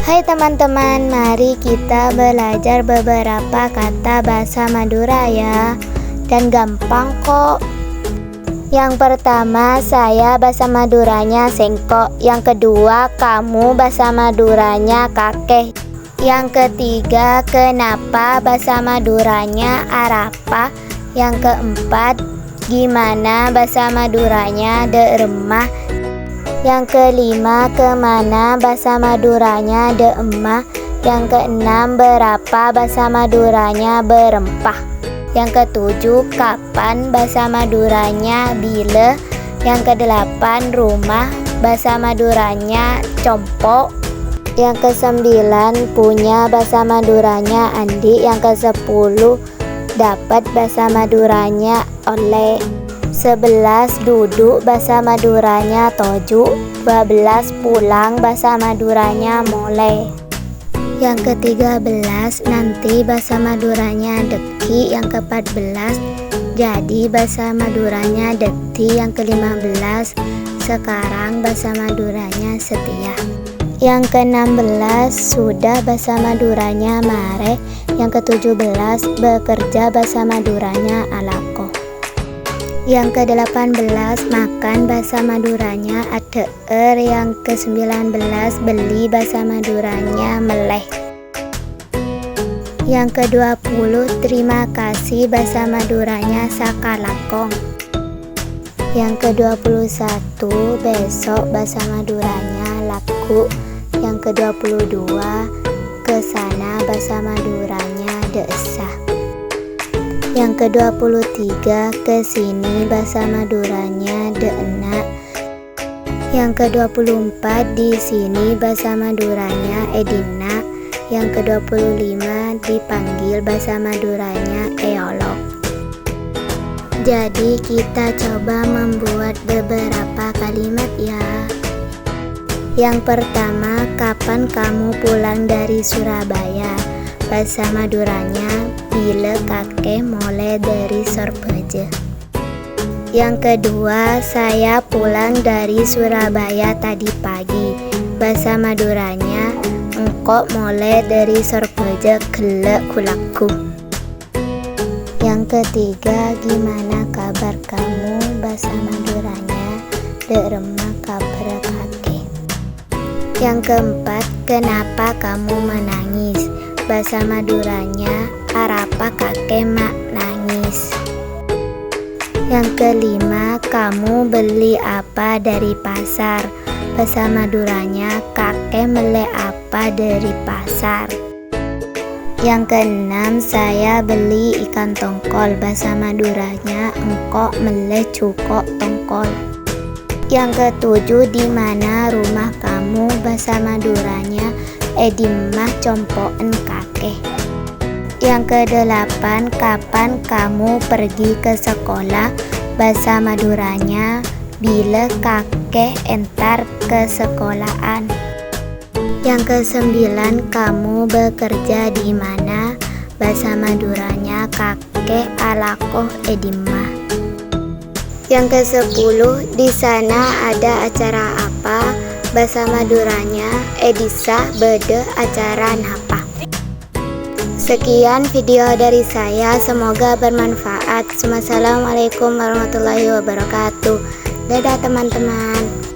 Hai teman-teman, mari kita belajar beberapa kata bahasa Madura ya. Dan gampang kok. Yang pertama, saya bahasa Maduranya sengkok. Yang kedua, kamu bahasa Maduranya kakek. Yang ketiga, kenapa bahasa Maduranya arapa. Yang keempat, gimana bahasa Maduranya remah. Yang kelima, kemana bahasa Maduranya emah. Yang keenam, berapa bahasa Maduranya berempah. Yang ketujuh, kapan bahasa Maduranya bila. Yang kedelapan, rumah bahasa Maduranya compo. Yang kesembilan, punya bahasa Maduranya andi. Yang kesepuluh, dapat bahasa Maduranya oleh. 11, duduk bahasa Maduranya toju. 12, pulang bahasa Maduranya mulai. Yang ke-13, nanti bahasa Maduranya deki. Yang ke-14, jadi bahasa Maduranya dekti. Yang ke-15, sekarang bahasa Maduranya setia. Yang ke-16, sudah bahasa Maduranya mare. Yang ke-17, bekerja bahasa Maduranya alako. Yang ke-18, makan bahasa Maduranya ateer. Yang ke-19, beli bahasa Maduranya meleh. Yang ke-20, terima kasih bahasa Maduranya sakalakong. Yang ke-21, besok bahasa Maduranya laku. Yang ke-22, kesana bahasa Maduranya deesah. Yang ke-23, kesini bahasa Maduranya deenak. Yang ke-24, di sini bahasa Maduranya edina. Yang ke-25, dipanggil bahasa Maduranya eolok. Jadi kita coba membuat beberapa kalimat ya. Yang pertama, kapan kamu pulang dari Surabaya? Bahasa Maduranya bila kakek mulai dari Sorpeje. Yang kedua, saya pulang dari Surabaya tadi pagi. Bahasa Maduranya, engkau mulai dari Sorpeje kelek kulaku. Yang ketiga, gimana kabar kamu? Bahasa Maduranya, remah kabar kakek. Yang keempat, kenapa kamu menangis? Bahasa Maduranya, arapa kakek mak nangis. Yang kelima, kamu beli apa dari pasar? Bahasa Maduranya, kakek mele apa dari pasar. Yang keenam, saya beli ikan tongkol. Bahasa Maduranya, engkau mele cukok tongkol. Yang ketujuh, di mana rumah kamu? Bahasa Maduranya, edimah compoen kakek. Yang kedelapan, kapan kamu pergi ke sekolah? Bahasa Maduranya, bila kakek entar ke sekolahan. Yang kesembilan, kamu bekerja di mana? Bahasa Maduranya, kakek alakoh edimah. Yang ke-10, di sana ada acara apa? Bahasa Maduranya, edisa bede acara napa. Sekian video dari saya, semoga bermanfaat. Wassalamualaikum warahmatullahi wabarakatuh. Dadah teman-teman.